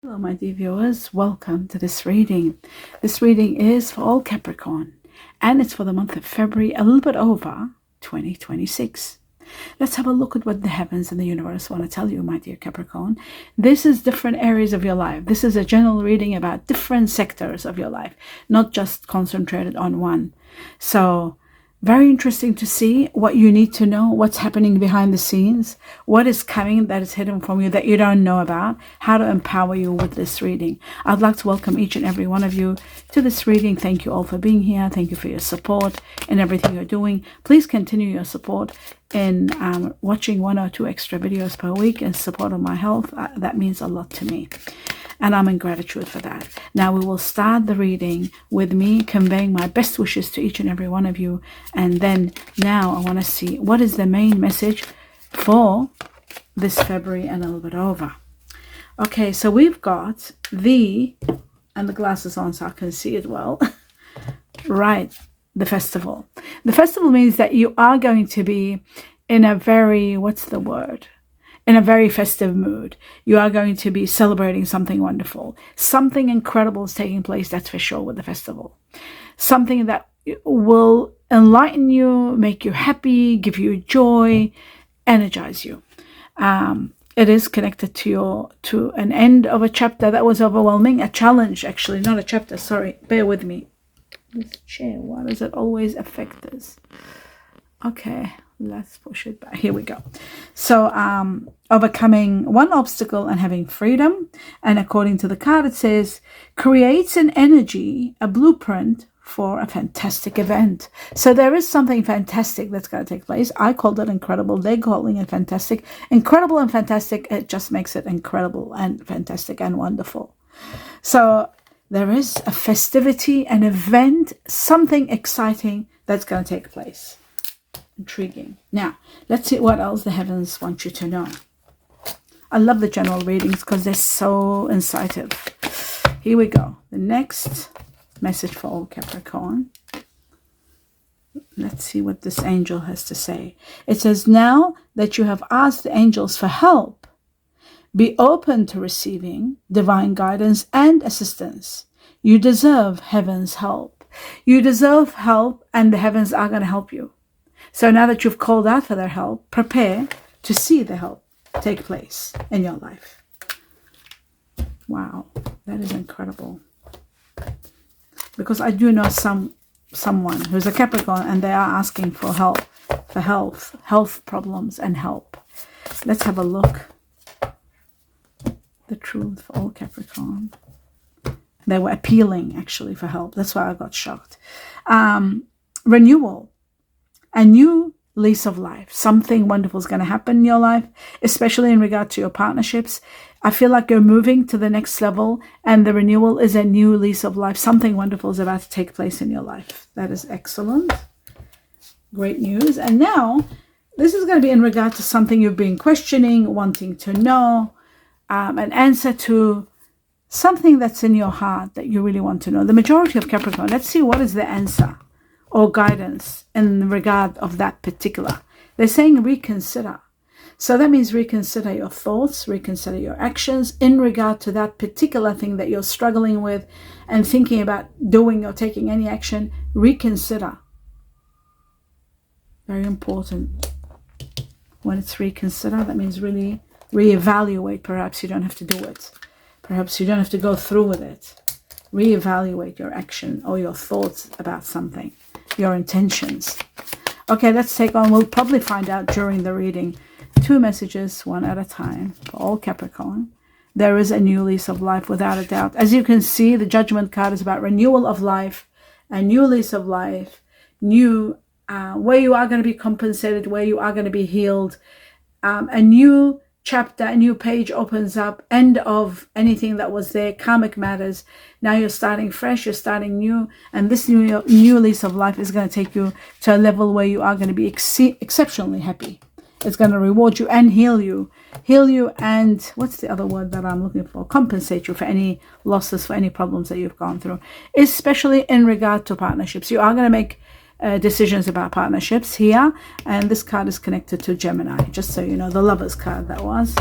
Hello, my dear viewers. Welcome to this reading. This reading is for all Capricorn, and it's for the month of February, a little bit over 2026. Let's have a look at what the heavens and the universe want to tell you, my dear Capricorn. This is different areas of your life. This is a general reading about different sectors of your life, not just concentrated on one. So, very interesting to see what you need to know, what's happening behind the scenes, what is coming that is hidden from you that you don't know about, how to empower you with this reading. I'd like to welcome each and every one of you to this reading. Thank you all for being here. Thank you for your support and everything you're doing. Please continue your support in watching 1 or 2 extra videos per week in support of my health. That means a lot to me, and I'm in gratitude for that. Now we will start the reading with me conveying my best wishes to each and every one of you. And then now I want to see what is the main message for this February and a little bit over. Okay, so we've got and the glasses on so I can see it well. Right, the festival. The festival means that you are going to be in a very, in a very festive mood. You are going to be celebrating something wonderful. Something incredible is taking place, that's for sure, with the festival. Something that will enlighten you, make you happy, give you joy, energize you. It is connected to an end of a chapter that was overwhelming, a challenge, actually, not a chapter, sorry, bear with me. This chair, why does it always affect this? Okay, let's push it back. Here we go. So overcoming one obstacle and having freedom. And according to the card, it says, creates an energy, a blueprint for a fantastic event. So there is something fantastic that's going to take place. I called it incredible. They're calling it fantastic. Incredible and fantastic. It just makes it incredible and fantastic and wonderful. So there is a festivity, an event, something exciting that's going to take place. Intriguing. Now, let's see what else the heavens want you to know. I love the general readings because they're so incisive. Here we go. The next message for all Capricorn. Let's see what this angel has to say. It says, now that you have asked the angels for help, be open to receiving divine guidance and assistance. You deserve heaven's help. You deserve help, and the heavens are going to help you. So now that you've called out for their help, prepare to see the help take place in your life. Wow, that is incredible. Because I do know someone who's a Capricorn, and they are asking for help, for health problems and help. Let's have a look. The truth for all Capricorn. They were appealing actually for help. That's why I got shocked. Renewal. A new lease of life. Something wonderful is going to happen in your life, especially in regard to your partnerships. I feel like you're moving to the next level, and the renewal is a new lease of life. Something wonderful is about to take place in your life. That is excellent. Great news. And now, this is going to be in regard to something you've been questioning, wanting to know, an answer to something that's in your heart that you really want to know. The majority of Capricorn, let's see what is the answer or guidance in regard of that particular. They're saying reconsider. So that means reconsider your thoughts, reconsider your actions in regard to that particular thing that you're struggling with and thinking about doing or taking any action. Reconsider. Very important. When it's reconsider, that means really reevaluate. Perhaps you don't have to do it. Perhaps you don't have to go through with it. Reevaluate your action or your thoughts about something, your intentions. Okay, let's take on. We'll probably find out during the reading. 2 messages, one at a time, for all Capricorn. There is a new lease of life, without a doubt. As you can see, the Judgment card is about renewal of life, a new lease of life, new, where you are going to be compensated, where you are going to be healed, a new chapter, a new page opens up, end of anything that was there, karmic matters. Now you're starting fresh, you're starting new, and this new lease of life is going to take you to a level where you are going to be exceptionally happy. It's going to reward you and heal you, and what's the other word that I'm looking for? Compensate you for any losses, for any problems that you've gone through, especially in regard to partnerships. You are going to make decisions about partnerships here, and this card is connected to Gemini, just so you know, the Lovers card that was.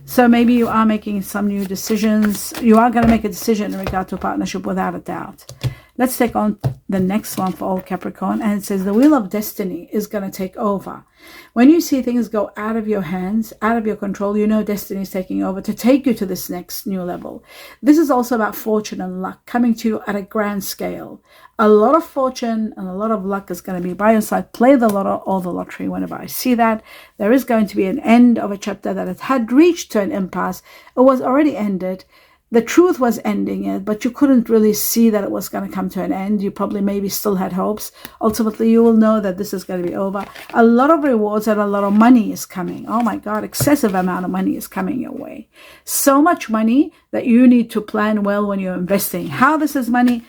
So maybe you are making some new decisions. You are going to make a decision in regard to a partnership without a doubt. Let's take on the next one for all Capricorn. And it says the wheel of destiny is going to take over. When you see things go out of your hands, out of your control, you know destiny is taking over to take you to this next new level. This is also about fortune and luck coming to you at a grand scale. A lot of fortune and a lot of luck is going to be by your side. Play the lotto or the lottery whenever I see that. There is going to be an end of a chapter that it had reached to an impasse. It was already ended. The truth was ending it, but you couldn't really see that it was going to come to an end. You probably maybe still had hopes. Ultimately, you will know that this is going to be over. A lot of rewards and a lot of money is coming. Oh my God, excessive amount of money is coming your way. So much money that you need to plan well when you're investing. How this money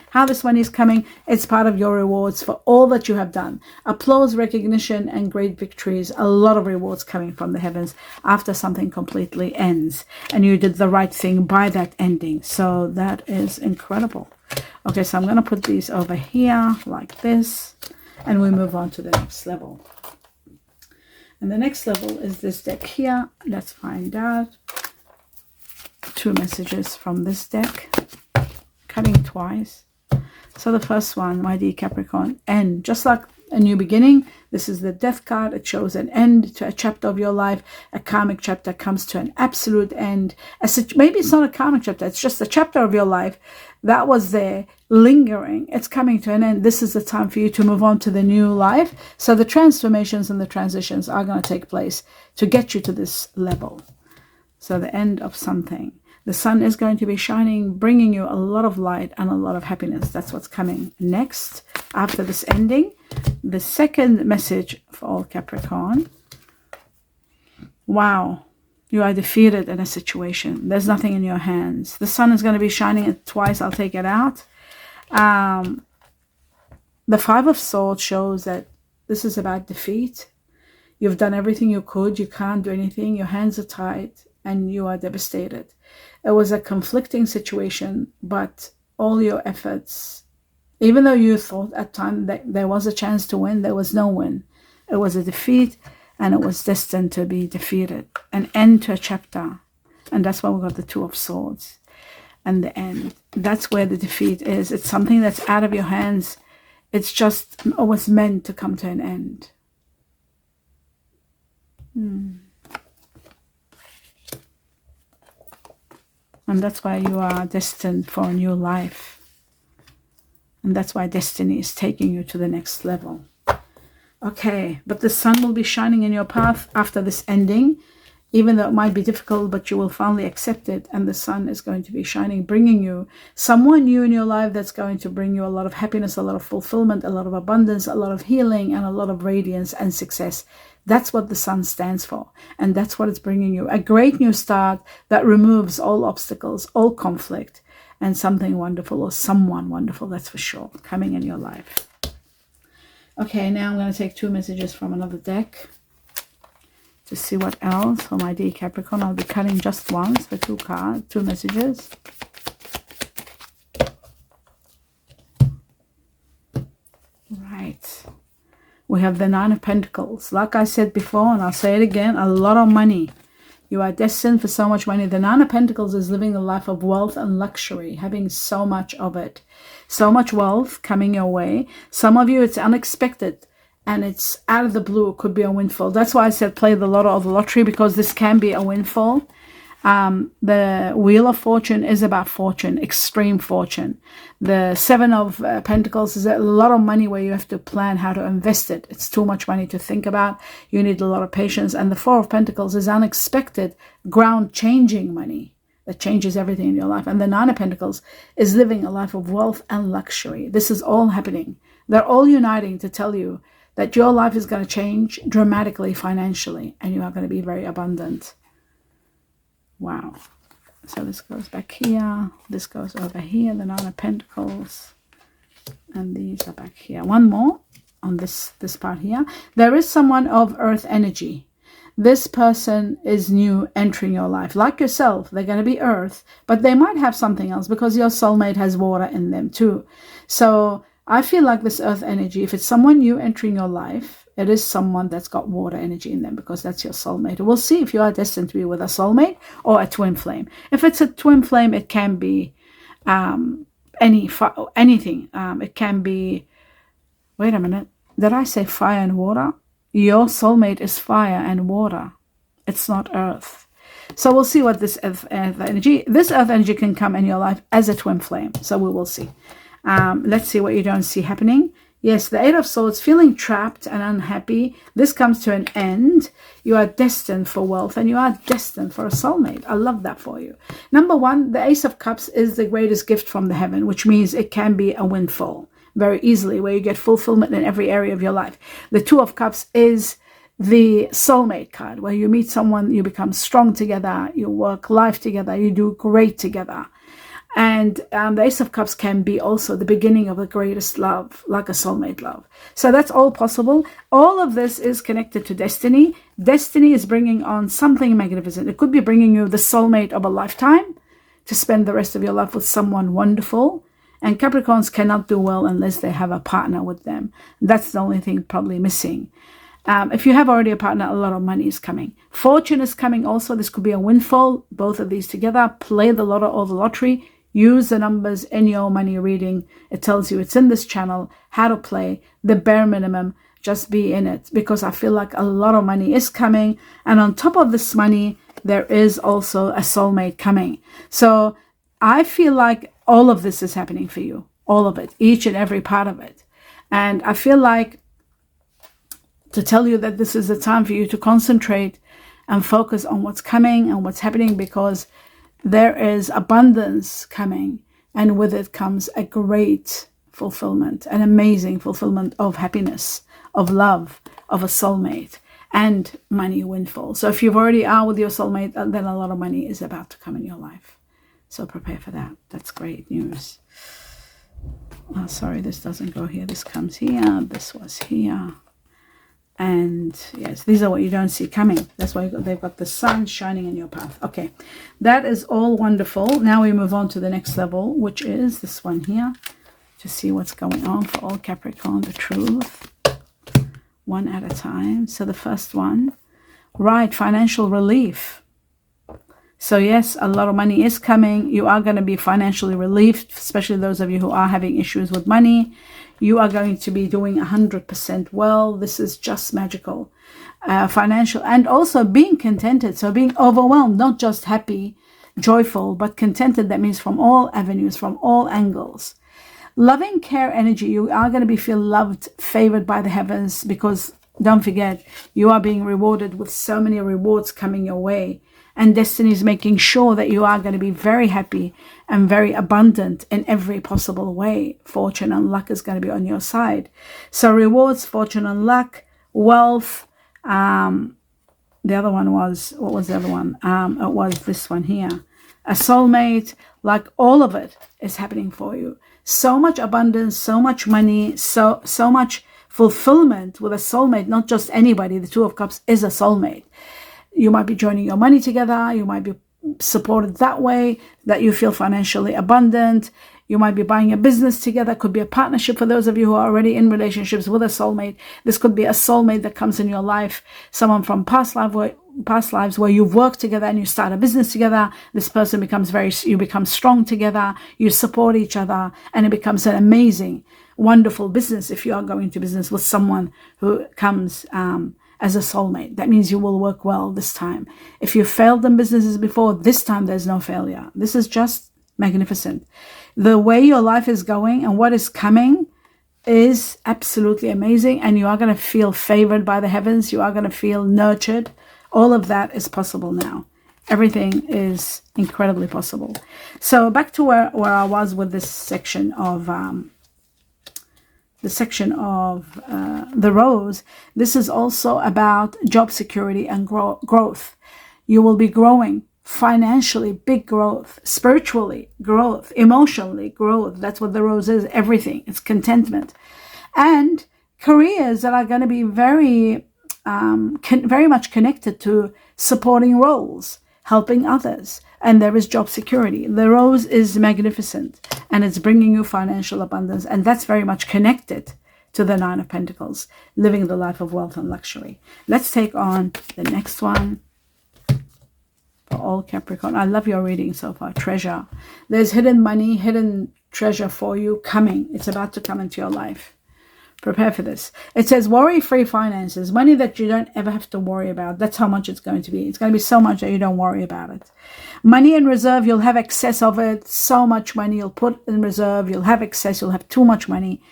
is coming, it's part of your rewards for all that you have done. Applause, recognition, and great victories. A lot of rewards coming from the heavens after something completely ends. And you did the right thing by that ending. So that is incredible. Okay, so I'm going to put these over here like this. And we move on to the next level. And the next level is this deck here. Let's find out. 2 messages from this deck, cutting twice. So the first one, my dear Capricorn, end. Just like a new beginning, this is the death card. It shows an end to a chapter of your life. A karmic chapter comes to an absolute end. Maybe it's not a karmic chapter, it's just a chapter of your life that was there lingering. It's coming to an end. This is the time for you to move on to the new life. So the transformations and the transitions are going to take place to get you to this level. So the end of something. The sun is going to be shining, bringing you a lot of light and a lot of happiness. That's what's coming next after this ending. The second message for all Capricorn. Wow, you are defeated in a situation. There's nothing in your hands. The sun is going to be shining twice. I'll take it out. The 5 of Swords shows that this is about defeat. You've done everything you could. You can't do anything. Your hands are tied and you are devastated. It was a conflicting situation, but all your efforts, even though you thought at times that there was a chance to win, there was no win. It was a defeat, and it was destined to be defeated. An end to a chapter. And that's why we got the 2 of Swords. And the end. That's where the defeat is. It's something that's out of your hands. It's just always meant to come to an end. And that's why you are destined for a new life. And that's why destiny is taking you to the next level. Okay, but the sun will be shining in your path after this ending. Even though it might be difficult, but you will finally accept it. And the sun is going to be shining, bringing you someone new in your life that's going to bring you a lot of happiness, a lot of fulfillment, a lot of abundance, a lot of healing, and a lot of radiance and success. That's what the sun stands for. And that's what it's bringing you. A great new start that removes all obstacles, all conflict, and something wonderful or someone wonderful, that's for sure, coming in your life. Okay, now I'm going to take 2 messages from another deck to see what else for my dear Capricorn. I'll be cutting just once for 2 cards, 2 messages. Right. We have the 9 of Pentacles. Like I said before, and I'll say it again, a lot of money. You are destined for so much money. The 9 of Pentacles is living a life of wealth and luxury, having so much of it. So much wealth coming your way. Some of you, it's unexpected. And it's out of the blue. It could be a windfall. That's why I said play the lotto or the lottery, because this can be a windfall. The Wheel of Fortune is about fortune, extreme fortune. The 7 of Pentacles is a lot of money where you have to plan how to invest it. It's too much money to think about. You need a lot of patience. And the 4 of Pentacles is unexpected, ground-changing money that changes everything in your life. And the 9 of Pentacles is living a life of wealth and luxury. This is all happening. They're all uniting to tell you that your life is going to change dramatically financially, and you are going to be very abundant. Wow. So this goes back here. This goes over here, the 9 of Pentacles. And these are back here. One more on this part here. There is someone of earth energy. This person is new entering your life. Like yourself, they're going to be earth, but they might have something else because your soulmate has water in them too. So I feel like this earth energy, if it's someone new entering your life, it is someone that's got water energy in them, because that's your soulmate. We'll see if you are destined to be with a soulmate or a twin flame. If it's a twin flame, it can be anything. It can be, wait a minute, did I say fire and water? Your soulmate is fire and water. It's not earth. So we'll see what this earth energy can come in your life as a twin flame. So we will see. Let's see what you don't see happening. Yes, the Eight of Swords, feeling trapped and unhappy. This comes to an end. You are destined for wealth and you are destined for a soulmate. I love that for you. Number one, the Ace of Cups is the greatest gift from the heaven, which means it can be a windfall very easily, where you get fulfillment in every area of your life. The Two of Cups is the soulmate card, where you meet someone, you become strong together, you work life together, you do great together. And the Ace of Cups can be also the beginning of the greatest love, like a soulmate love. So that's all possible. All of this is connected to destiny. Destiny is bringing on something magnificent. It could be bringing you the soulmate of a lifetime to spend the rest of your life with someone wonderful. And Capricorns cannot do well unless they have a partner with them. That's the only thing probably missing. If you have already a partner, a lot of money is coming. Fortune is coming also. This could be a windfall. Both of these together. Play the lotto or the lottery. Use the numbers in your money reading. It tells you it's in this channel, how to play, the bare minimum. Just be in it, because I feel like a lot of money is coming. And on top of this money, there is also a soulmate coming. So I feel like all of this is happening for you. All of it. Each and every part of it. And I feel like to tell you that this is the time for you to concentrate and focus on what's coming and what's happening, because there is abundance coming, and with it comes a great fulfillment, an amazing fulfillment of happiness, of love, of a soulmate, and money windfall. So if you already are with your soulmate, then a lot of money is about to come in your life. So prepare for that. That's great news. Oh, sorry, this doesn't go here. This comes here. This was here. And yes, these are what you don't see coming. That's why they've got the sun shining in your path. Okay, that is all wonderful. Now we move on to the next level, which is this one here, to see what's going on for all Capricorn, the truth, one at a time. So the first one, right, financial relief. So yes, a lot of money is coming. You are going to be financially relieved, especially those of you who are having issues with money. You are going to be doing 100% well. This is just magical. Financial, and also being contented. So being overwhelmed, not just happy, joyful, but contented. That means from all avenues, from all angles. Loving care energy. You are going to feel loved, favored by the heavens, because don't forget, you are being rewarded with so many rewards coming your way. And destiny is making sure that you are going to be very happy and very abundant in every possible way. Fortune and luck is going to be on your side. So rewards, fortune and luck, wealth. The other one was, what was the other one? It was this one here. A soulmate, like all of it is happening for you. So much abundance, so much money, so much fulfillment with a soulmate, not just anybody. The Two of Cups is a soulmate. You might be joining your money together. You might be supported that way, that you feel financially abundant. You might be buying a business together. Could be a partnership for those of you who are already in relationships with a soulmate. This could be a soulmate that comes in your life. Someone from past lives where you've worked together and you start a business together. This person you become strong together. You support each other, and it becomes an amazing, wonderful business if you are going to business with someone who comes as a soulmate. That means you will work well this time. If you failed in businesses before, this time there's no failure. This is just magnificent. The way your life is going and what is coming is absolutely amazing, and you are going to feel favored by the heavens. You are going to feel nurtured. All of that is possible now. Everything is incredibly possible. So back to where I was with this section of the rose. This is also about job security and growth. You will be growing financially, big growth, spiritually growth, emotionally growth. That's what the rose is, everything. It's contentment. And careers that are going to be very much connected to supporting roles, helping others. And there is job security. The rose is magnificent. and it's bringing you financial abundance. And that's very much connected to the Nine of Pentacles, living the life of wealth and luxury. Let's take on the next one for all Capricorn. I love your reading so far. Treasure. There's hidden money, hidden treasure for you coming. It's about to come into your life. Prepare for this. It says worry-free finances, money that you don't ever have to worry about. That's how much it's going to be. It's going to be so much that you don't worry about it. Money in reserve, you'll have excess of it. So much money you'll put in reserve. You'll have excess. You'll have too much money.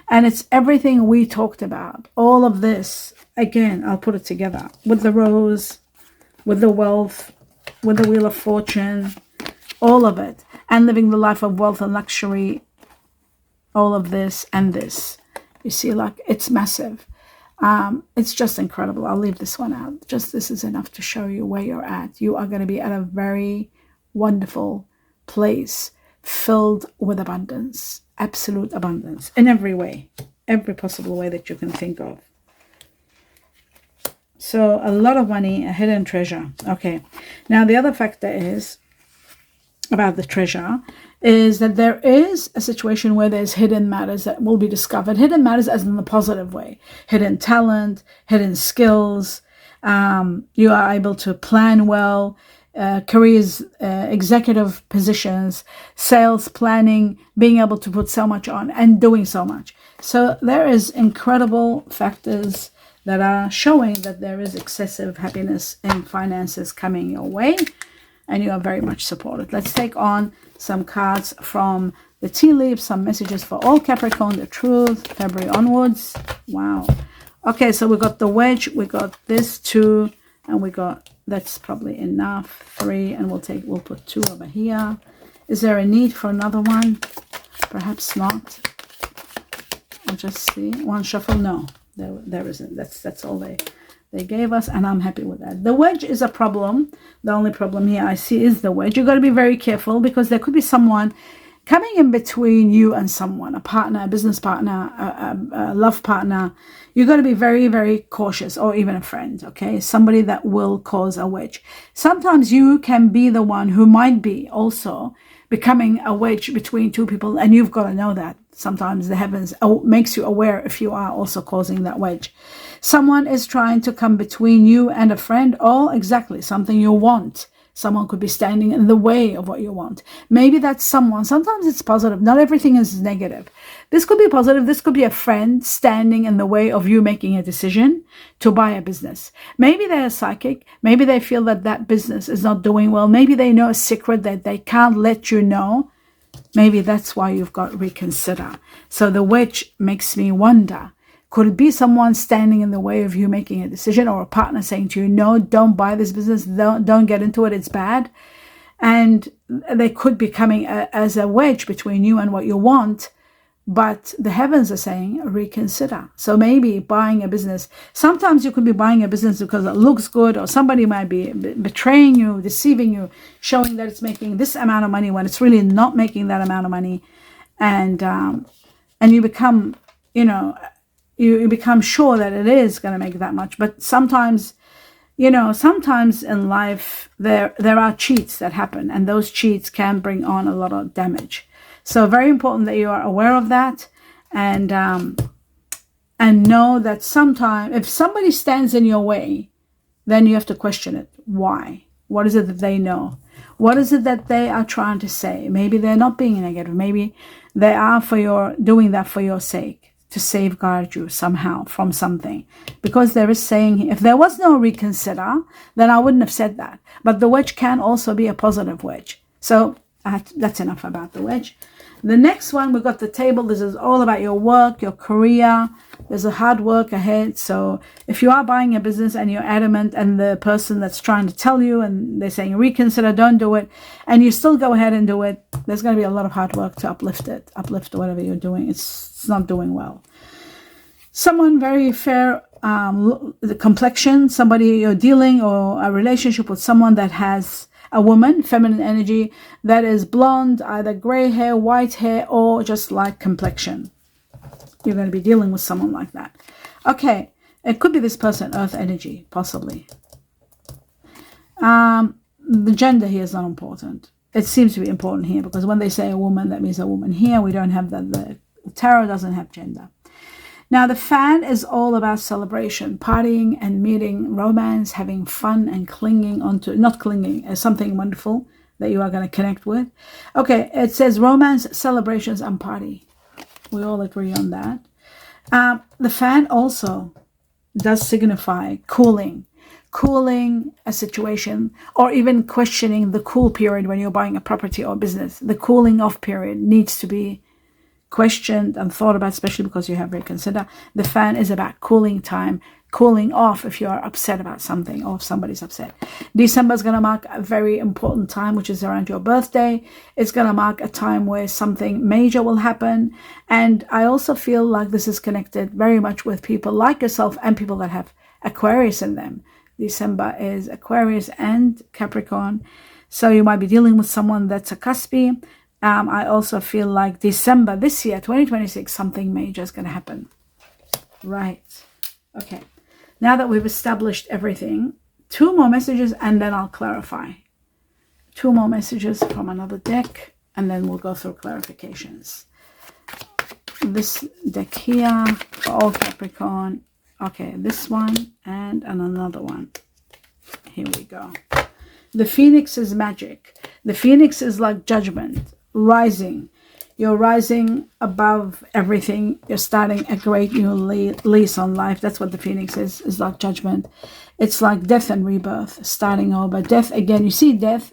And it's everything we talked about. All of this, again, I'll put it together with the rose, with the wealth, with the Wheel of Fortune, all of it. And living the life of wealth and luxury, all of this and this. You see, like, it's massive. It's just incredible. I'll leave this one out. Just this is enough to show you where you're at. You are going to be at a very wonderful place filled with abundance, absolute abundance in every way, every possible way that you can think of. So a lot of money, a hidden treasure. Okay. Now, the other factor is about the treasure is that there is a situation where there's hidden matters that will be discovered. Hidden matters as in the positive way. Hidden talent, hidden skills. You are able to plan well. Careers, executive positions, sales, planning, being able to put so much on and doing so much. So there is incredible factors that are showing that there is excessive happiness in finances coming your way. And you are very much supported. Let's take on some cards from the tea leaves, some messages for all Capricorn, the truth, February onwards. Wow. Okay, so we got the wedge, we got this 2, and we got, that's probably enough, 3, and we'll put 2 over here. Is there a need for another one? Perhaps not. I'll just see. One shuffle? No, there isn't. That's all they gave us, and I'm happy with that. The wedge is a problem. The only problem here I see is the wedge. You've got to be very careful because there could be someone coming in between you and someone, a partner, a business partner, a love partner. You've got to be very, very cautious, or even a friend, okay? Somebody that will cause a wedge. Sometimes you can be the one who might be also becoming a wedge between two people, and you've got to know that. Sometimes the heavens makes you aware if you are also causing that wedge. Someone is trying to come between you and a friend, or exactly something you want. Someone could be standing in the way of what you want. Maybe that's someone. Sometimes it's positive. Not everything is negative. This could be positive. This could be a friend standing in the way of you making a decision to buy a business. Maybe they're psychic. Maybe they feel that that business is not doing well. Maybe they know a secret that they can't let you know. Maybe that's why you've got reconsider. So the wedge makes me wonder. Could it be someone standing in the way of you making a decision, or a partner saying to you, no, don't buy this business, don't get into it, it's bad? And they could be coming as a wedge between you and what you want, but the heavens are saying reconsider. So maybe buying a business, sometimes you could be buying a business because it looks good, or somebody might be betraying you, deceiving you, showing that it's making this amount of money when it's really not making that amount of money. And you become, you become sure that it is going to make that much. But sometimes, sometimes in life, there are cheats that happen, and those cheats can bring on a lot of damage. So very important that you are aware of that, and know that sometimes if somebody stands in your way, then you have to question it. Why? What is it that they know? What is it that they are trying to say? Maybe they're not being negative. Maybe they are doing that for your sake, to safeguard you somehow from something. Because there is saying, if there was no reconsider, then I wouldn't have said that. But the wedge can also be a positive wedge. So that's enough about the wedge. The next one, we've got the table. This is all about your work, your career. There's a hard work ahead. So if you are buying a business and you're adamant, and the person that's trying to tell you and they're saying reconsider, don't do it, and you still go ahead and do it, there's going to be a lot of hard work to uplift whatever you're doing. It's not doing well. Someone very fair, the complexion, somebody you're dealing, or a relationship with someone that has a woman, feminine energy, that is blonde, either gray hair, white hair, or just light complexion. You're going to be dealing with someone like that. Okay, it could be this person, earth energy, possibly. The gender here is not important. it seems to be important here, because when they say a woman, that means a woman here. We don't have that. The tarot doesn't have gender. Now, the fan is all about celebration, partying and meeting, romance, having fun, and clinging onto, not clinging, as something wonderful that you are going to connect with. Okay, it says romance, celebrations, and party. We all agree on that. The fan also does signify cooling a situation, or even questioning the cool period when you're buying a property or business. The cooling off period needs to be questioned and thought about, especially because you have reconsider. The fan is about cooling time, cooling off if you are upset about something or if somebody's upset. December is going to mark a very important time, which is around your birthday. It's going to mark a time where something major will happen. And I also feel like this is connected very much with people like yourself and people that have Aquarius in them. December is Aquarius and Capricorn. So you might be dealing with someone that's a cuspy. I also feel like December this year, 2026, something major is going to happen. Right. Okay. Now that we've established everything, 2 more messages and then I'll clarify. 2 more messages from another deck and then we'll go through clarifications. This deck here for all Capricorn. Okay, this one and another one. Here we go. The Phoenix is magic. The Phoenix is like judgment. Rising. You're rising above everything. You're starting a great new lease on life. That's what the Phoenix is like judgment. It's like death and rebirth, starting over. Death again. You see death,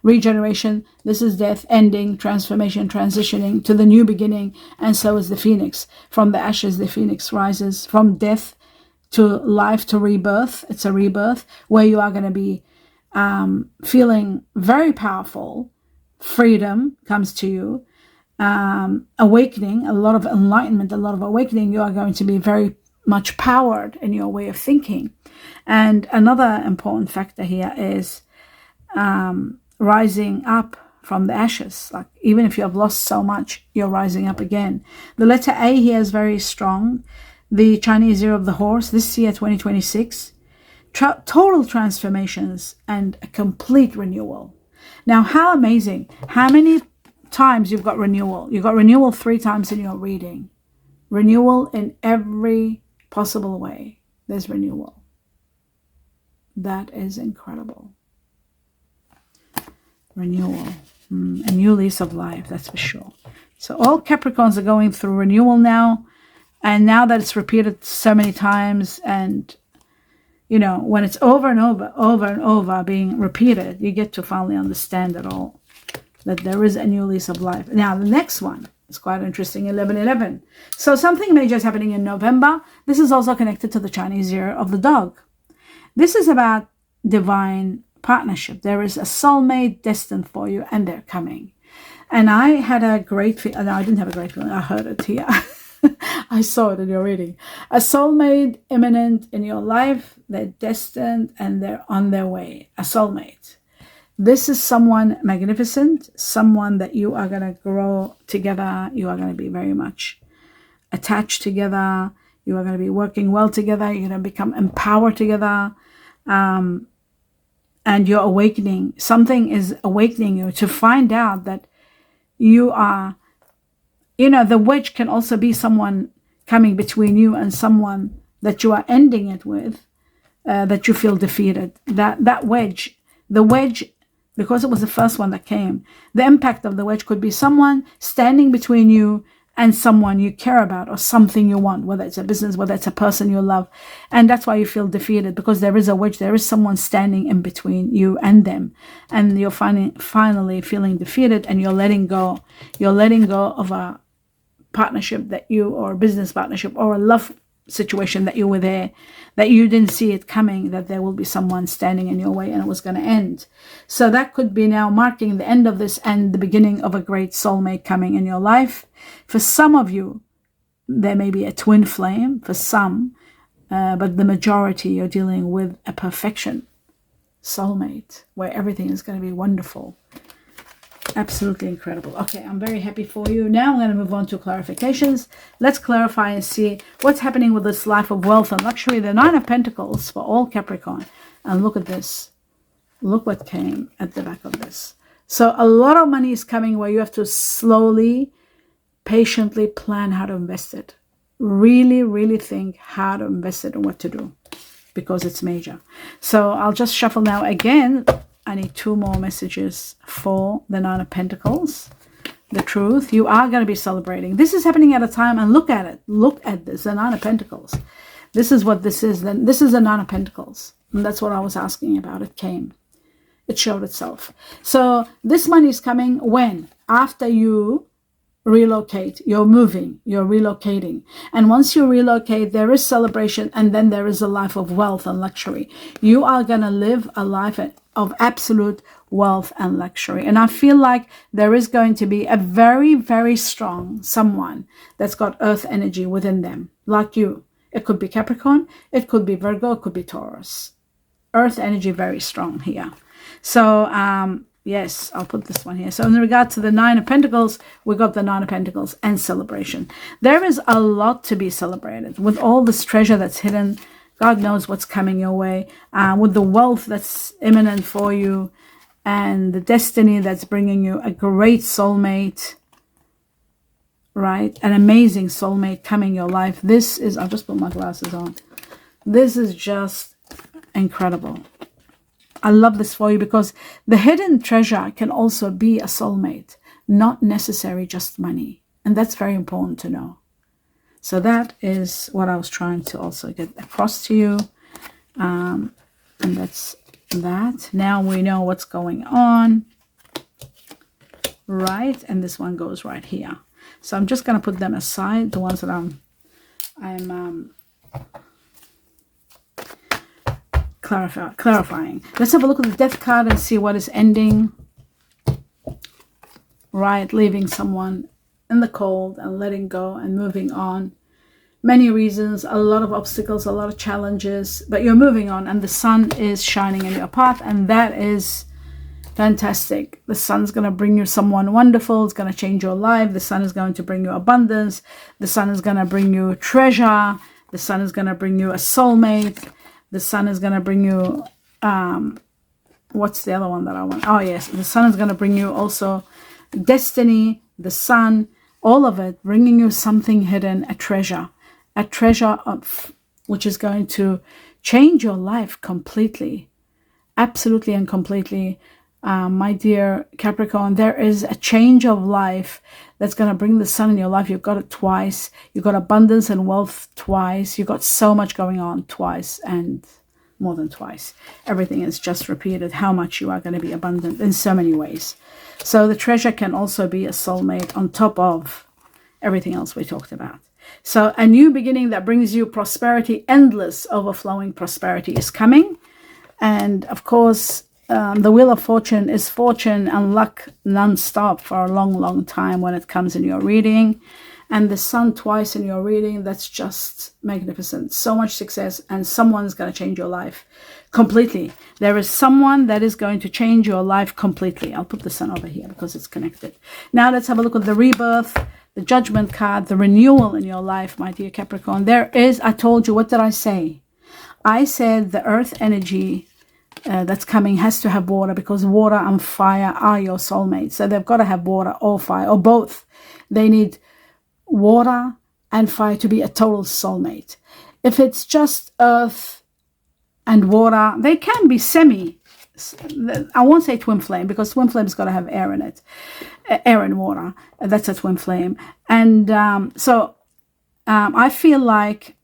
regeneration. This is death, ending, transformation, transitioning to the new beginning. And so is the Phoenix. From the ashes, the Phoenix rises. From death to life to rebirth. It's a rebirth where you are going to be feeling very powerful. Freedom comes to you, awakening, a lot of enlightenment, a lot of awakening. You are going to be very much powered in your way of thinking. And another important factor here is rising up from the ashes. Like even if you have lost so much, you're rising up again. The letter A here is very strong. The Chinese year of the horse, this year 2026, total transformations and a complete renewal. Now, how amazing. How many times you've got renewal? You've got renewal 3 times in your reading. Renewal in every possible way. There's renewal. That is incredible. Renewal. A new lease of life, that's for sure. So all Capricorns are going through renewal now. And now that it's repeated so many times, and you know, when it's over and over being repeated, you get to finally understand it all, that there is a new lease of life. Now, the next one is quite interesting, 11/11. So something major is happening in November. This is also connected to the Chinese year of the dog. This is about divine partnership. There is a soulmate destined for you, and they're coming. And I had a great feeling. No, I didn't have a great feeling. I heard it here. I saw it in your reading. A soulmate imminent in your life. They're destined and they're on their way. A soulmate. This is someone magnificent, someone that you are going to grow together. You are going to be very much attached together. You are going to be working well together. You're going to become empowered together. And you're awakening. Something is awakening you to find out that you are, you know, the wedge can also be someone coming between you and someone that you are ending it with, that you feel defeated. That wedge, the wedge, because it was the first one that came, the impact of the wedge could be someone standing between you and someone you care about or something you want, whether it's a business, whether it's a person you love. And that's why you feel defeated, because there is a wedge, there is someone standing in between you and them. And you're finally feeling defeated, and you're letting go. You're letting go of a partnership that you, or a business partnership, or a love situation that you were there, that you didn't see it coming, that there will be someone standing in your way and it was going to end. So that could be now marking the end of this and the beginning of a great soulmate coming in your life. For some of you, there may be a twin flame, for some, but the majority, you're dealing with a perfection soulmate where everything is going to be wonderful. Absolutely incredible. Okay, I'm very happy for you. Now I'm going to move on to clarifications. Let's clarify and see what's happening with this life of wealth and luxury. The 9 of Pentacles for all Capricorn. And look at this. Look what came at the back of this. So a lot of money is coming where you have to slowly, patiently plan how to invest it. Really, really think how to invest it and what to do, because it's major. So I'll just shuffle now again. I need 2 more messages for the Nine of Pentacles. The truth. You are going to be celebrating. This is happening at a time, and look at it. Look at this, the Nine of Pentacles. This is what this is. Then this is the Nine of Pentacles. And that's what I was asking about. It came. It showed itself. So this money is coming when? After you relocate. You're moving. You're relocating. And once you relocate, there is celebration, and then there is a life of wealth and luxury. You are going to live a life of absolute wealth and luxury. And I feel like there is going to be a very, very strong someone that's got earth energy within them, like you. It could be Capricorn, it could be Virgo, it could be Taurus. Earth energy very strong here. So yes, I'll put this one here. So in regard to the Nine of Pentacles, we got the Nine of Pentacles and celebration. There is a lot to be celebrated with all this treasure that's hidden. God knows what's coming your way, with the wealth that's imminent for you, and the destiny that's bringing you a great soulmate, right? An amazing soulmate coming your life. This is, I'll just put my glasses on. This is just incredible. I love this for you because the hidden treasure can also be a soulmate, not necessarily just money. And that's very important to know. So that is what I was trying to also get across to you. And that's that. Now we know what's going on. Right. And this one goes right here. So I'm just going to put them aside. The ones that I'm clarifying. Let's have a look at the Death card and see what is ending. Right. Leaving someone in the cold and letting go and moving on. Many reasons, a lot of obstacles, a lot of challenges, but you're moving on, and the sun is shining in your path, and that is fantastic. The sun's going to bring you someone wonderful. It's going to change your life. The sun is going to bring you abundance. The sun is going to bring you treasure. The sun is going to bring you a soulmate. The sun is going to bring you what's the other one that I want? Oh yes, the sun is going to bring you also destiny, the sun, all of it, bringing you something hidden, a treasure of which is going to change your life completely, absolutely and completely. My dear Capricorn, there is a change of life that's going to bring the sun in your life. You've got it twice. You've got abundance and wealth twice. You've got so much going on twice and more than twice. Everything is just repeated how much you are going to be abundant in so many ways. So the treasure can also be a soulmate on top of everything else we talked about. So a new beginning that brings you prosperity, endless, overflowing prosperity is coming. And of course, the Wheel of Fortune is fortune and luck non-stop for a long, long time when it comes in your reading. And the sun twice in your reading, that's just magnificent. So much success, and someone's going to change your life completely. There is someone that is going to change your life completely. I'll put the sun over here because it's connected. Now let's have a look at the rebirth, the judgment card, the renewal in your life, my dear Capricorn. There is, I told you, what did I say? I said the earth energy that's coming has to have water, because water and fire are your soulmates. So they've got to have water or fire or both. They need water and fire to be a total soulmate. If it's just earth and water, they can be semi. I won't say twin flame, because twin flame's got to have air in it. Air and water. That's a twin flame. And I feel like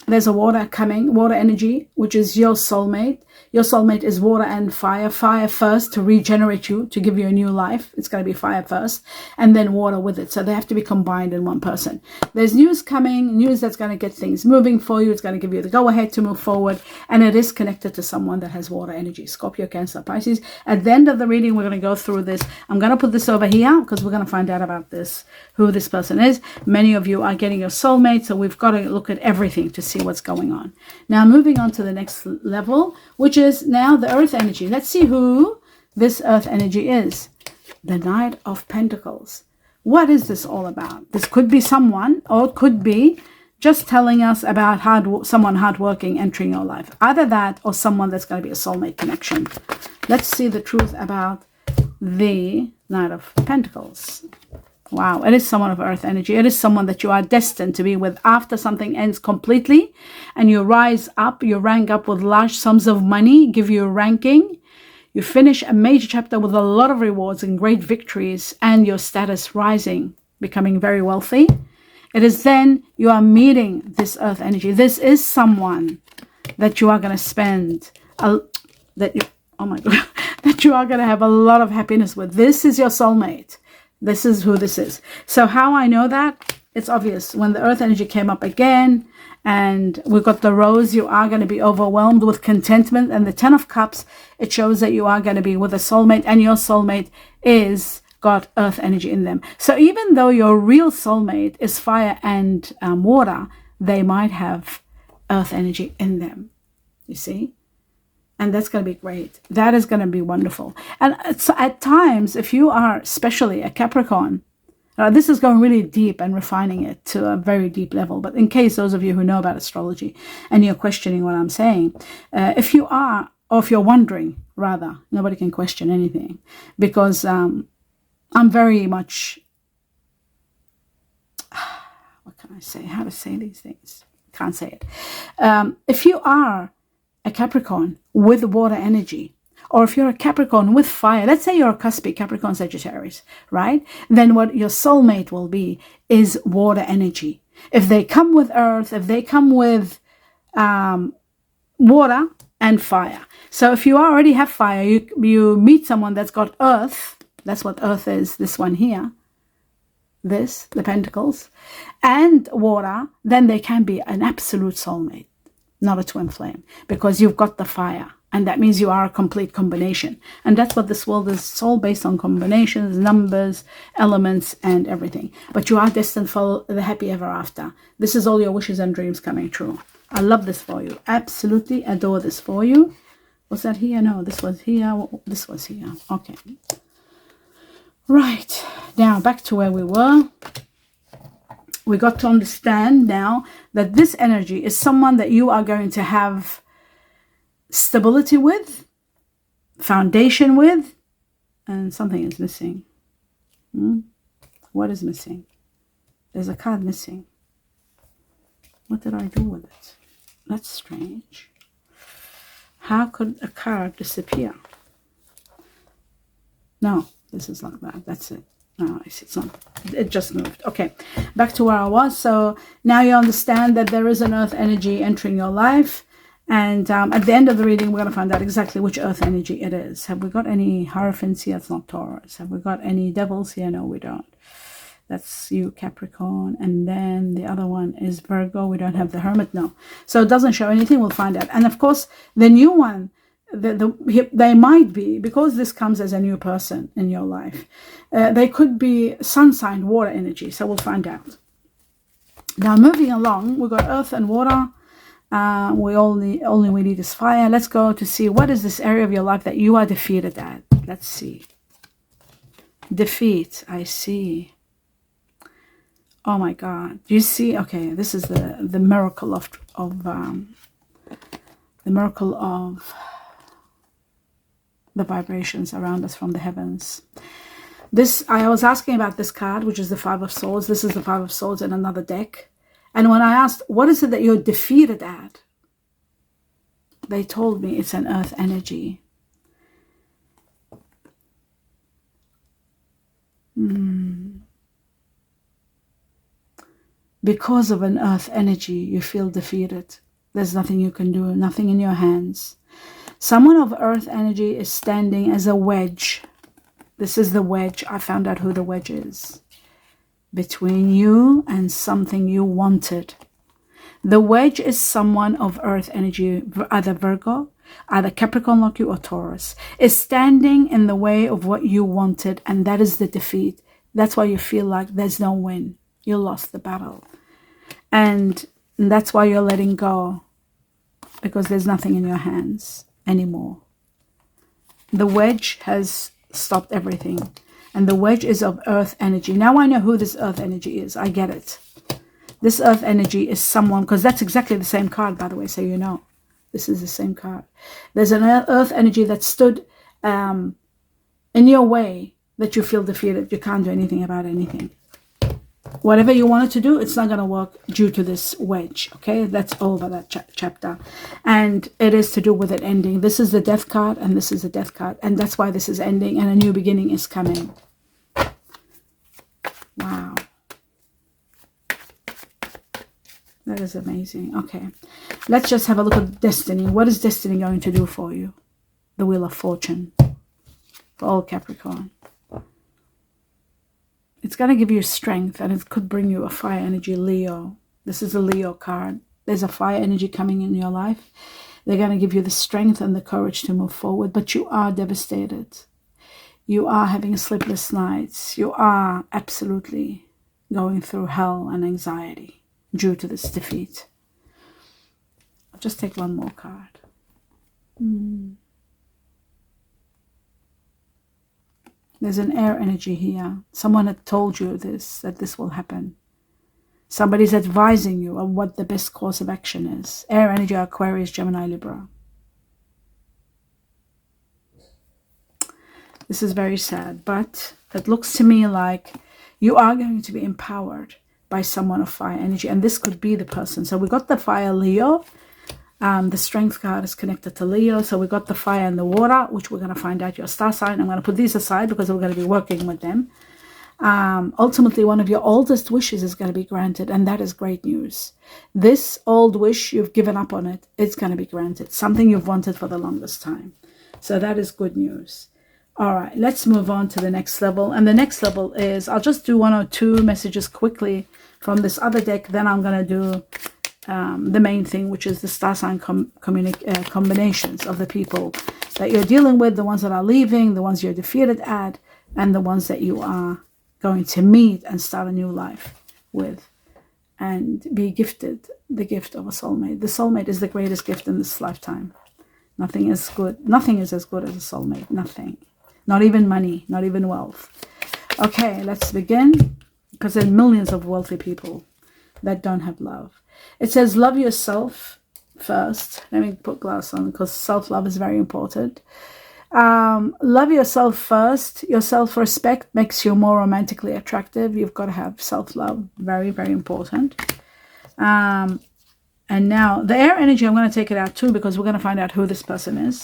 there's a water coming, water energy, which is your soulmate. Your soulmate is water and fire. Fire first to regenerate you, to give you a new life. It's going to be fire first, and then water with it. So they have to be combined in one person. There's news coming, news that's going to get things moving for you. It's going to give you the go-ahead to move forward, and it is connected to someone that has water energy. Scorpio, Cancer, Pisces. At the end of the reading, we're going to go through this. I'm going to put this over here because we're going to find out about this, who this person is. Many of you are getting your soulmate, so we've got to look at everything to see what's going on. Now, moving on to the next level, which is now the earth energy. Let's see who this earth energy is. The Knight of Pentacles. What is this all about? This could be someone, or it could be just telling us about someone hardworking entering your life. Either that or someone that's going to be a soulmate connection. Let's see the truth about the Knight of Pentacles. Wow, it is someone of earth energy. It is someone that you are destined to be with after something ends completely and you rise up, you rank up with large sums of money, give you a ranking. You finish a major chapter with a lot of rewards and great victories and your status rising, becoming very wealthy. It is then you are meeting this earth energy. This is someone that you are going to spend, oh my God, that you are going to have a lot of happiness with. This is your soulmate. This is who this is. So how I know that? It's obvious. When the earth energy came up again and we got the rose, you are going to be overwhelmed with contentment. And the 10 of cups, it shows that you are going to be with a soulmate, and your soulmate is got earth energy in them. So even though your real soulmate is fire and water, they might have earth energy in them. You see? And that's going to be great. That is going to be wonderful. And so at times, if you are especially a Capricorn, this is going really deep and refining it to a very deep level. But in case those of you who know about astrology and you're questioning what I'm saying, if you are, or if you're wondering, rather, nobody can question anything, because I'm very much, what can I say? How to say these things? Can't say it. If you are a Capricorn with water energy, or if you're a Capricorn with fire, let's say you're a cuspy Capricorn Sagittarius, right? Then what your soulmate will be is water energy. If they come with earth, if they come with water and fire. So if you already have fire, you meet someone that's got earth. That's what earth is, this one here. This, the pentacles, and water, then they can be an absolute soulmate, not a twin flame, because you've got the fire. And that means you are a complete combination. And that's what this world is. It's all based on combinations, numbers, elements, and everything. But you are destined for the happy ever after. This is all your wishes and dreams coming true. I love this for you. Absolutely adore this for you. Was that here? No, this was here. This was here. Okay. Right. Now, back to where we were. We got to understand now that this energy is someone that you are going to have stability with, foundation with, and something is missing. What is missing? There's a card missing. What did I do with it? That's strange. How could a card disappear? No, this is like that. That's it. Oh, I see. It's not. It just moved. Okay, back to where I was. So now you understand that there is an earth energy entering your life. And at the end of the reading, we're going to find out exactly which earth energy it is. Have we got any Hierophants here? It's not Taurus. Have we got any devils here? No, we don't. That's you, Capricorn. And then the other one is Virgo. We don't have the Hermit. No. So it doesn't show anything. We'll find out. And of course, the new one, they might be, because this comes as a new person in your life, they could be sun sign water energy. So we'll find out. Now, moving along, we've got earth and water. We need is fire. Let's go to see what is this area of your life that you are defeated at. Let's see. Defeat. I see. Oh my God. Do you see? Okay, this is the miracle of the miracle of the vibrations around us from the heavens. This, I was asking about this card, which is the Five of Swords. This is the Five of Swords in another deck. And when I asked, what is it that you're defeated at? They told me it's an earth energy. Because of an earth energy, you feel defeated. There's nothing you can do, nothing in your hands. Someone of earth energy is standing as a wedge. This is the wedge. I found out who the wedge is. Between you and something you wanted. The wedge is someone of earth energy, either Virgo, either Capricorn like you, or Taurus, is standing in the way of what you wanted, and that is the defeat. That's why you feel like there's no win. You lost the battle. And that's why you're letting go, because there's nothing in your hands anymore. The wedge has stopped everything. And the wedge is of earth energy. Now I know who this earth energy is. I get it. This earth energy is someone, because that's exactly the same card, by the way, so you know. This is the same card. There's an earth energy that stood in your way that you feel defeated. You can't do anything about anything. Whatever you wanted to do, it's not going to work due to this wedge. Okay, that's over that chapter. And it is to do with it ending. This is the death card and this is the death card. And that's why this is ending and a new beginning is coming. Wow. That is amazing. Okay, let's just have a look at destiny. What is destiny going to do for you? The Wheel of Fortune for all Capricorn. It's going to give you strength, and it could bring you a fire energy, Leo. This is a Leo card. There's a fire energy coming in your life. They're going to give you the strength and the courage to move forward, but you are devastated. You are having sleepless nights. You are absolutely going through hell and anxiety due to this defeat. I'll just take one more card. There's an air energy here. Someone had told you this, that this will happen. Somebody's advising you on what the best course of action is. Air energy, Aquarius, Gemini, Libra. This is very sad, but it looks to me like you are going to be empowered by someone of fire energy, and this could be the person. So we got the fire, Leo. The strength card is connected to Leo. So we got the fire and the water, which we're going to find out your star sign. I'm going to put these aside because we're going to be working with them. Ultimately, one of your oldest wishes is going to be granted, and that is great news. This old wish, you've given up on it. It's going to be granted. Something you've wanted for the longest time. So that is good news. All right, let's move on to the next level. And the next level is, I'll just do one or two messages quickly from this other deck. Then I'm going to do the main thing, which is the star sign combinations of the people that you're dealing with, the ones that are leaving, the ones you're defeated at, and the ones that you are going to meet and start a new life with and be gifted the gift of a soulmate. The soulmate is the greatest gift in this lifetime. Nothing is good. Nothing is as good as a soulmate. Nothing. Not even money, not even wealth. Okay, let's begin, because there are millions of wealthy people that don't have love. It says, love yourself first. Let me put glass on because self-love is very important. Love yourself first. Your self-respect makes you more romantically attractive. You've got to have self-love. Very, very important. And now the air energy, I'm going to take it out too because we're going to find out who this person is.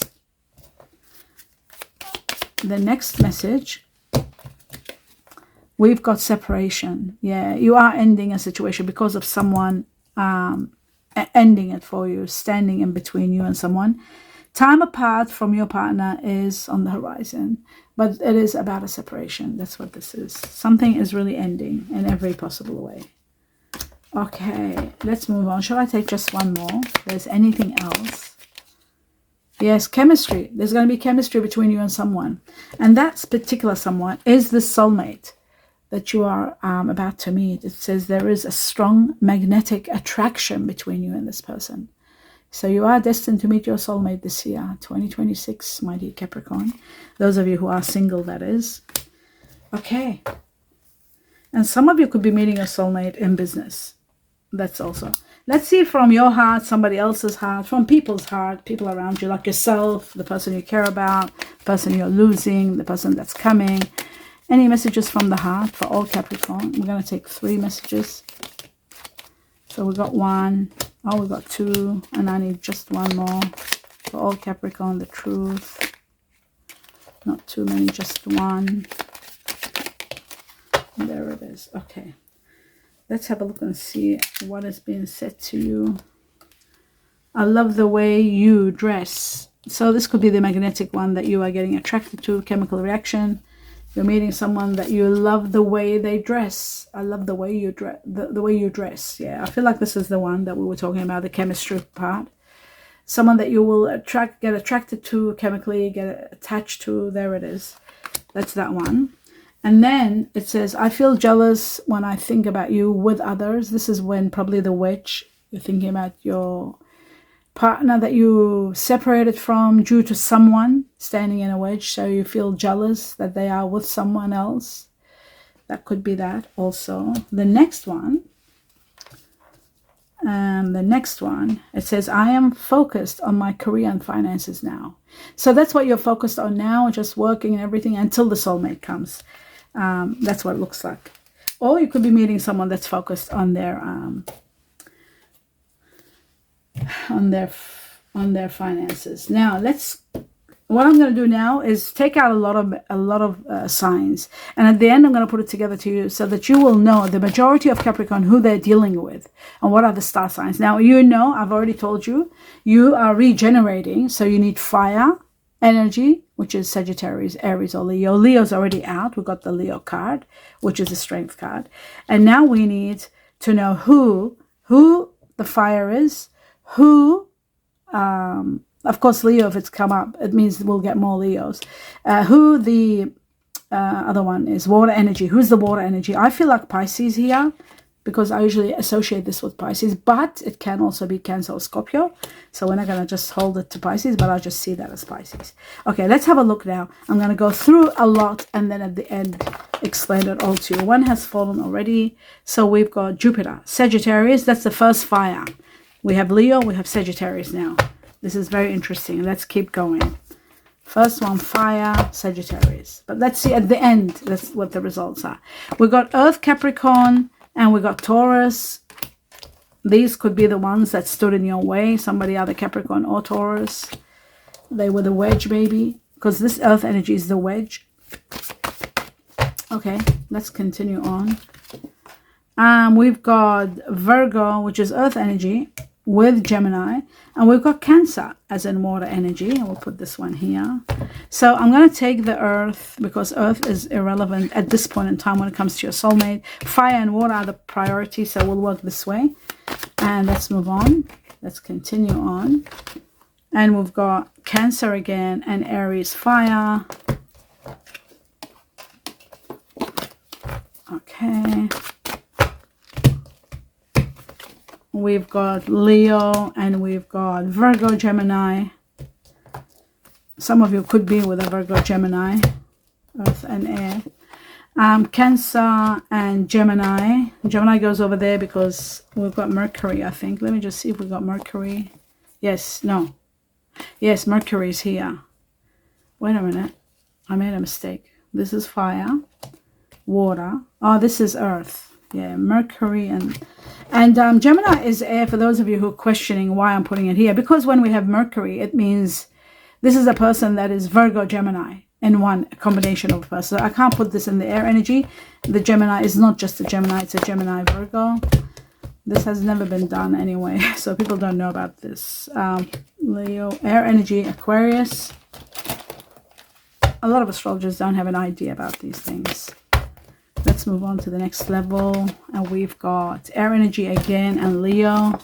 The next message, we've got separation. Yeah, you are ending a situation because of someone ending it for you, standing in between you and someone. Time apart from your partner is on the horizon, but it is about a separation. That's what this is. Something is really ending in every possible way. Okay, let's move on. Shall I take just one more? If there's anything else. Yes, chemistry. There's going to be chemistry between you and someone. And that particular someone is the soulmate that you are about to meet. It says there is a strong magnetic attraction between you and this person. So you are destined to meet your soulmate this year, 2026, my dear Capricorn. Those of you who are single, that is. Okay. And some of you could be meeting your soulmate in business. That's also. Let's see from your heart, somebody else's heart, from people's heart, people around you, like yourself, the person you care about, the person you're losing, the person that's coming. Any messages from the heart for all Capricorn? We're going to take 3 messages. So we got 1. Oh, we got 2. And I need just 1 more. For all Capricorn, the truth. Not too many, just 1. There it is. Okay. Let's have a look and see what is being said to you. I love the way you dress. So this could be the magnetic one that you are getting attracted to, chemical reaction. You're meeting someone that you love the way they dress. I love the way you dress. The way you dress. Yeah, I feel like this is the one that we were talking about, the chemistry part. Someone that you will get attracted to chemically, get attached to. There it is. That's that one. And then it says, I feel jealous when I think about you with others. This is when probably the wedge, you're thinking about your partner that you separated from due to someone standing in a wedge. So you feel jealous that they are with someone else. That could be that also. The next one And the next one, it says, I am focused on my career and finances now. So that's what you're focused on now, just working and everything until the soulmate comes. That's what it looks like. Or you could be meeting someone that's focused on their finances. Now what I'm going to do now is take out a lot of signs, and at the end I'm going to put it together to you so that you will know the majority of Capricorn, who they're dealing with and what are the star signs. Now, you know, I've already told you, you are regenerating, so you need fire energy, which is Sagittarius, Aries, or Leo. Leo's already out. We got the Leo card, which is the strength card, and now we need to know who the fire is, who of course, Leo, if it's come up, it means we'll get more Leos. Who the other one is, water energy. Who's the water energy? I feel like Pisces here, because I usually associate this with Pisces, but it can also be Cancer or Scorpio. So we're not going to just hold it to Pisces, but I'll just see that as Pisces. Okay, let's have a look now. I'm going to go through a lot and then at the end explain it all to you. One has fallen already. So we've got Jupiter, Sagittarius. That's the first fire. We have Leo, we have Sagittarius now. This is very interesting. Let's keep going. First one, fire, Sagittarius. But let's see at the end, that's what the results are. We got Earth, Capricorn, and we got Taurus. These could be the ones that stood in your way. Somebody either Capricorn or Taurus. They were the wedge, maybe. Because this Earth energy is the wedge. Okay, let's continue on. We've got Virgo, which is Earth energy, with Gemini, and we've got Cancer as in water energy, and we'll put this one here. So I'm going to take the Earth, because Earth is irrelevant at this point in time when it comes to your soulmate. Fire and water are the priority, so we'll work this way. And let's move on. Let's continue on. And we've got Cancer again and Aries, fire. Okay. We've got Leo and we've got Virgo, Gemini. Some of you could be with a Virgo, Gemini, Earth and Air. Cancer and Gemini. Gemini goes over there because we've got Mercury, I think. Let me just see if we've got Mercury. Yes, no. Yes, Mercury is here. Wait a minute. I made a mistake. This is fire, water. Oh, this is Earth. Yeah, Mercury and Gemini is air, for those of you who are questioning why I'm putting it here. Because when we have Mercury, it means this is a person that is Virgo, Gemini in one combination of a person. So I can't put this in the air energy. The Gemini is not just a Gemini, it's a Gemini Virgo. This has never been done anyway, so people don't know about this. Leo, air energy, Aquarius. A lot of astrologers don't have an idea about these things. Let's move on to the next level. And we've got air energy again and Leo.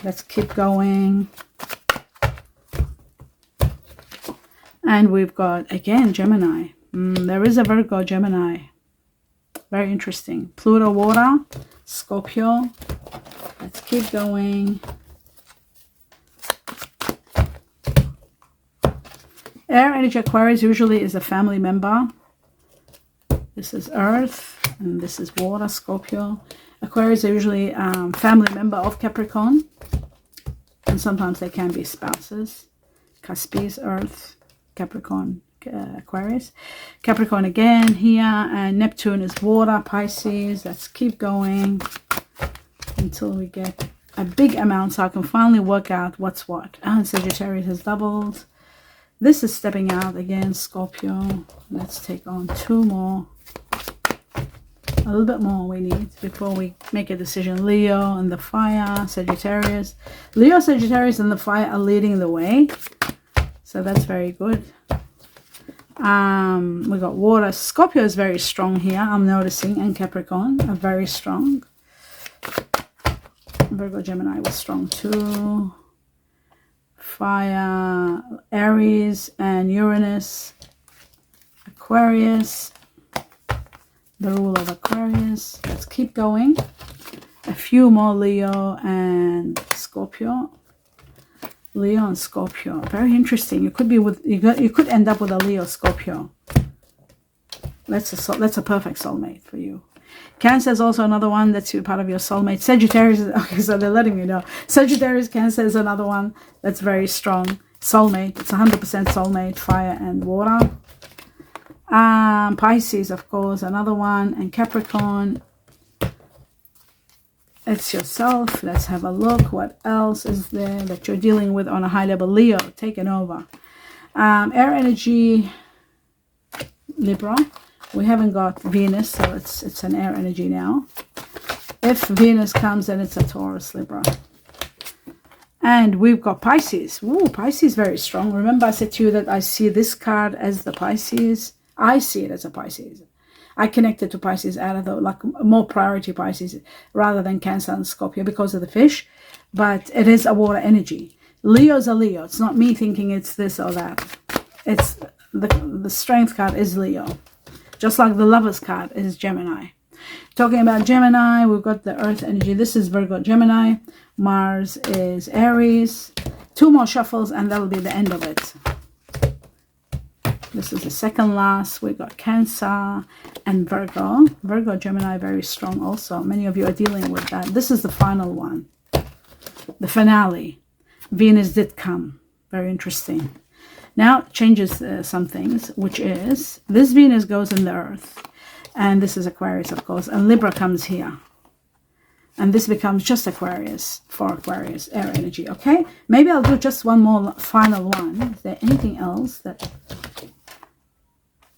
Let's keep going. And we've got, again, Gemini. There is a Virgo, Gemini. Very interesting. Pluto, water. Scorpio. Let's keep going. Air energy, Aquarius usually is a family member. This is Earth, and this is water, Scorpio. Aquarius are usually family member of Capricorn, and sometimes they can be spouses. Caspi's Earth, Capricorn, Aquarius. Capricorn again here, and Neptune is water, Pisces. Let's keep going until we get a big amount so I can finally work out what's what. And Sagittarius has doubled. This is stepping out again, Scorpio. Let's take on two more. A little bit more we need before we make a decision. Leo and the fire, Sagittarius. Leo, Sagittarius and the fire are leading the way. So that's very good. We got water. Scorpio is very strong here, I'm noticing, and Capricorn are very strong. Virgo, Gemini was strong too. Fire, Aries and Uranus. Aquarius. The rule of Aquarius. Let's keep going. A few more Leo and Scorpio. Leo and Scorpio. Very interesting. You could be with you could end up with a Leo Scorpio. That's a perfect soulmate for you. Cancer is also another one that's part of your soulmate. Sagittarius, okay, so they're letting me know. Sagittarius, Cancer is another one that's very strong. Soulmate, it's 100% soulmate, fire and water. Pisces, of course, another one. And Capricorn, it's yourself. Let's have a look. What else is there that you're dealing with on a high level? Leo, taking over. Air energy, Libra. We haven't got Venus, so it's an air energy now. If Venus comes, then it's a Taurus, Libra. And we've got Pisces. Ooh, Pisces very strong. Remember I said to you that I see this card as the Pisces. I see it as a Pisces. I connected to Pisces out of the like more priority Pisces rather than Cancer and Scorpio because of the fish. But it is a water energy. Leo's a Leo. It's not me thinking it's this or that. It's the strength card is Leo. Just like the Lovers card is Gemini. Talking about Gemini, we've got the Earth energy. This is Virgo, Gemini. Mars is Aries. 2 more shuffles and that'll be the end of it. This is the second last. We've got Cancer and Virgo. Virgo, Gemini, very strong also. Many of you are dealing with that. This is the final one. The finale. Venus did come. Very interesting. Now it changes some things, which is this Venus goes in the Earth. And this is Aquarius, of course. And Libra comes here. And this becomes just Aquarius for Aquarius, air energy, okay? Maybe I'll do just one more final one. Is there anything else that...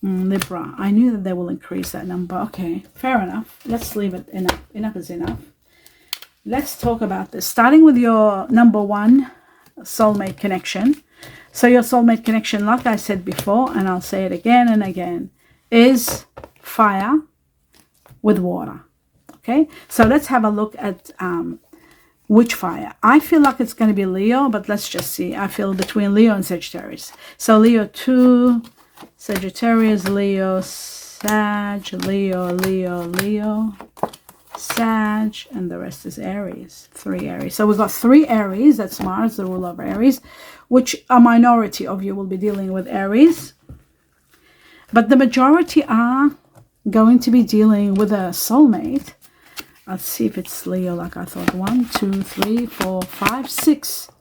Libra. I knew that they will increase that number. Okay, fair enough. Let's leave it enough. Enough is enough. Let's talk about this. Starting with your number 1 soulmate connection. So your soulmate connection, like I said before, and I'll say it again and again, is fire with water. Okay, so let's have a look at which fire. I feel like it's going to be Leo, but let's just see. I feel between Leo and Sagittarius. So Leo 2, Sagittarius, Leo, Sag, Leo, Leo, Leo, Sag, and the rest is Aries. 3 Aries. So we've got 3 Aries. That's Mars, the ruler of Aries, which a minority of you will be dealing with Aries. But the majority are going to be dealing with a soulmate. Let's see if it's Leo like I thought. 1, 2, 3, 4, 5, 6,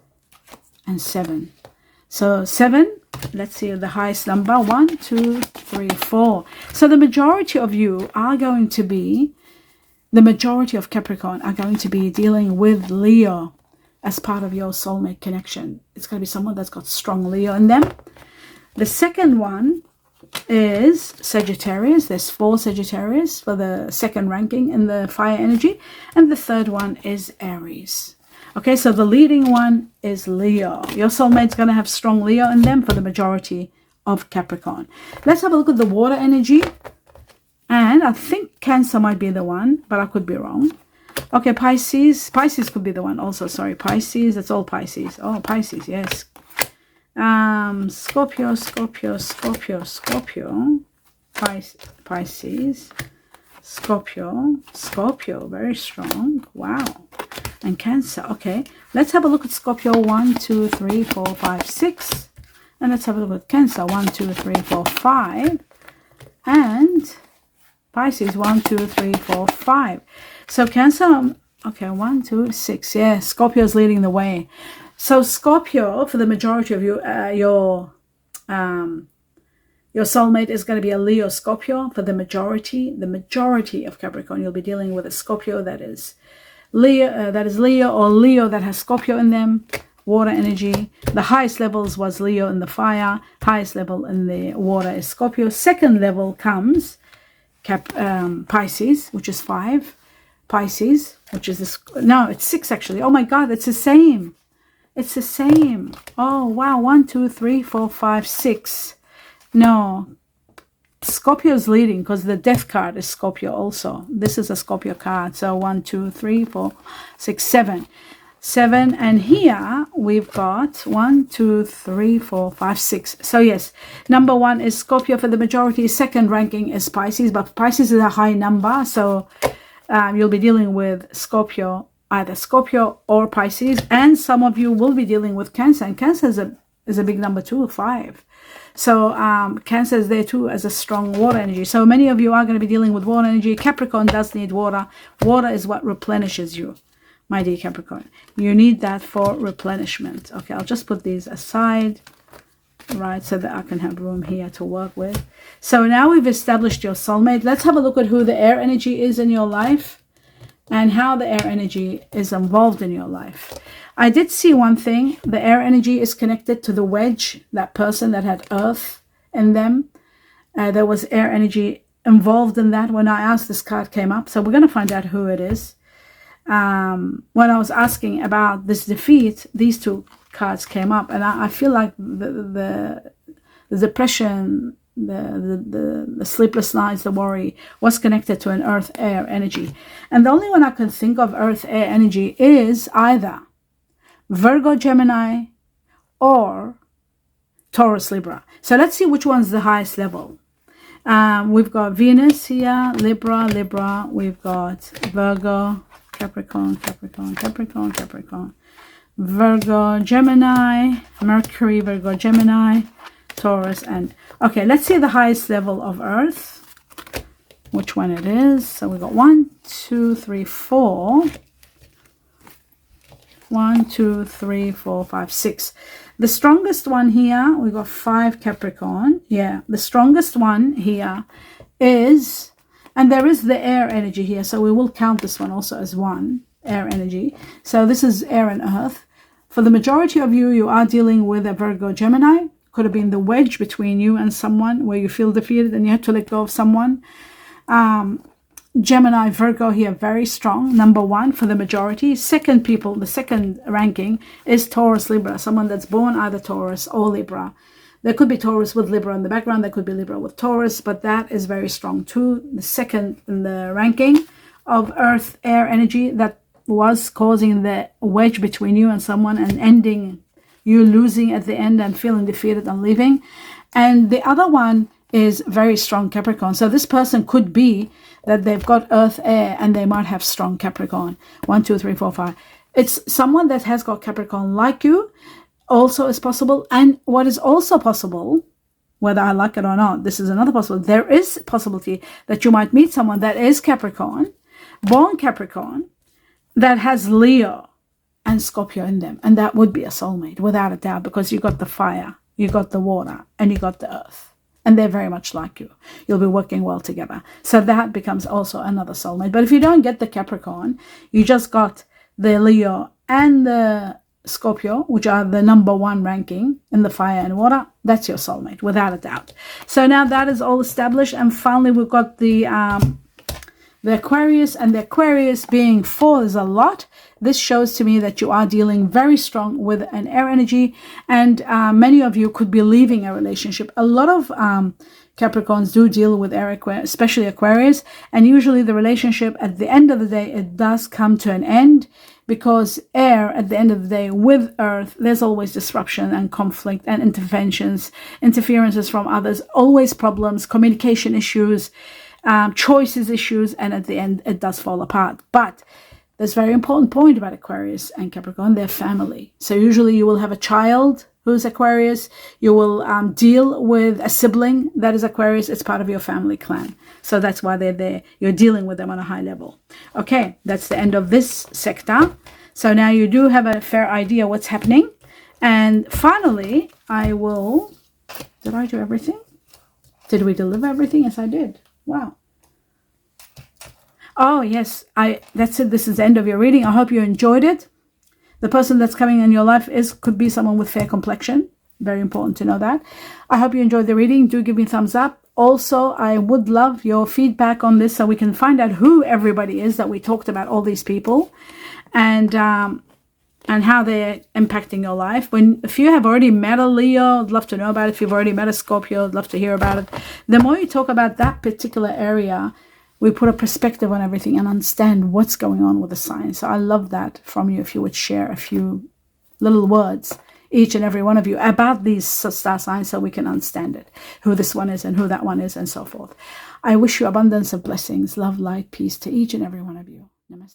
and 7. So 7, let's see the highest number. 1, 2, 3, 4. So the majority of you are going to be, the majority of Capricorn are going to be dealing with Leo as part of your soulmate connection. It's going to be someone that's got strong Leo in them. The second one is Sagittarius. There's 4 Sagittarius for the second ranking in the fire energy. And the third one is Aries. Okay, so the leading one is Leo. Your soulmate's going to have strong Leo in them for the majority of Capricorn. Let's have a look at the water energy. And I think Cancer might be the one, but I could be wrong. Okay, Pisces. Pisces could be the one also. Sorry, Pisces. It's all Pisces. Oh, Pisces, yes. Scorpio, Scorpio, Scorpio, Scorpio. Pisces. Scorpio. Scorpio, very strong. Wow. And Cancer. Okay, let's have a look at Scorpio. 1, 2, 3, 4, 5, 6. And let's have a look at Cancer. 1, 2, 3, 4, 5. And Pisces. 1, 2, 3, 4, 5. So Cancer, okay, 1, 2, 6. Yeah, Scorpio's leading the way. So Scorpio, for the majority of you, your soulmate is going to be a Leo Scorpio. For the majority of Capricorn, you'll be dealing with a Scorpio that is Leo, or Leo that has Scorpio in them. Water energy. The highest levels was Leo in the fire. Highest level in the water is Scorpio. Second level comes Pisces, which is 5. Pisces, which is this. No, it's 6 actually. Oh my God, it's the same. It's the same. Oh wow, 1, 2, 3, 4, 5, 6. No, Scorpio's leading because the death card is Scorpio also. This is a Scorpio card. So 1, 2, 3, 4, 6, 7. 7, and here we've got 1, 2, 3, 4, 5, 6. So yes, number 1 is Scorpio for the majority. Second ranking is Pisces, but Pisces is a high number, so you'll be dealing with Scorpio, either Scorpio or Pisces, and some of you will be dealing with Cancer, and Cancer is a big number too, 5. So Cancer is there too as a strong water energy. So many of you are going to be dealing with water energy. Capricorn does need water. Water is what replenishes you, my dear Capricorn. You need that for replenishment. Okay, I'll just put these aside, right, so that I can have room here to work with. So now we've established your soulmate. Let's have a look at who the air energy is in your life and how the air energy is involved in your life. I did see one thing. The air energy is connected to the wedge, that person that had earth in them. There was air energy involved in that. When I asked, this card came up. So we're going to find out who it is. When I was asking about this defeat, these two cards came up. And I feel like the depression, the sleepless nights, the worry was connected to an earth air energy. And the only one I can think of earth air energy is either Virgo, Gemini, or Taurus, Libra. So let's see which one's the highest level. We've got Venus here, Libra. We've got Virgo, Capricorn, Virgo, Gemini, Mercury, Virgo, Gemini, Taurus, and okay, let's see the highest level of Earth, which one it is. So we've got 1, 2, 3, 4. 1, 2, 3, 4, 5, 6. The strongest one here, we got 5 Capricorn. Yeah, the strongest one here is, and there is the air energy here, so we will count this one also as one air energy. So this is air and earth. For the majority of you, you are dealing with a Virgo, Gemini. Could have been the wedge between you and someone where you feel defeated and you have to let go of someone. Gemini, Virgo here, very strong. Number 1 for the majority. Second people, the second ranking is Taurus, Libra. Someone that's born either Taurus or Libra. There could be Taurus with Libra in the background. There could be Libra with Taurus, but that is very strong too. The second in the ranking of earth air energy that was causing the wedge between you and someone and ending, you losing at the end and feeling defeated and leaving. And the other one is very strong Capricorn. So this person could be that they've got earth air and they might have strong Capricorn. 1, 2, 3, 4, 5. It's someone that has got Capricorn like you also is possible. And what is also possible, whether I like it or not, this is another possibility. There is a possibility that you might meet someone that is Capricorn, born Capricorn, that has Leo and Scorpio in them. And that would be a soulmate without a doubt, because you got the fire, you got the water, and you got the earth. And they're very much like you. You'll be working well together. So that becomes also another soulmate. But if you don't get the Capricorn, you just got the Leo and the Scorpio, which are the number 1 ranking in the fire and water, that's your soulmate, without a doubt. So now that is all established. And finally, we've got the Aquarius, and the Aquarius being 4 is a lot. This shows to me that you are dealing very strong with an air energy, and many of you could be leaving a relationship. A lot of Capricorns do deal with air, especially Aquarius, and usually the relationship at the end of the day, it does come to an end, because air at the end of the day with earth, there's always disruption and conflict and interferences from others, always problems, communication issues, choices issues, and at the end it does fall apart. But there's a very important point about Aquarius and Capricorn. They're family. So usually you will have a child who's Aquarius. You will deal with a sibling that is Aquarius. It's part of your family clan. So that's why they're there. You're dealing with them on a high level. Okay, that's the end of this sector. So now you do have a fair idea what's happening. And finally, did I do everything? Did we deliver everything? Yes, I did. Wow. Oh, yes, that's it. This is the end of your reading. I hope you enjoyed it. The person that's coming in your life could be someone with fair complexion. Very important to know that. I hope you enjoyed the reading. Do give me a thumbs up. Also, I would love your feedback on this so we can find out who everybody is that we talked about, all these people, and how they're impacting your life. If you have already met a Leo, I'd love to know about it. If you've already met a Scorpio, I'd love to hear about it. The more you talk about that particular area, we put a perspective on everything and understand what's going on with the sign. So I love that from you, if you would share a few little words, each and every one of you, about these star signs so we can understand it, who this one is and who that one is and so forth. I wish you abundance of blessings, love, light, peace to each and every one of you. Namaste.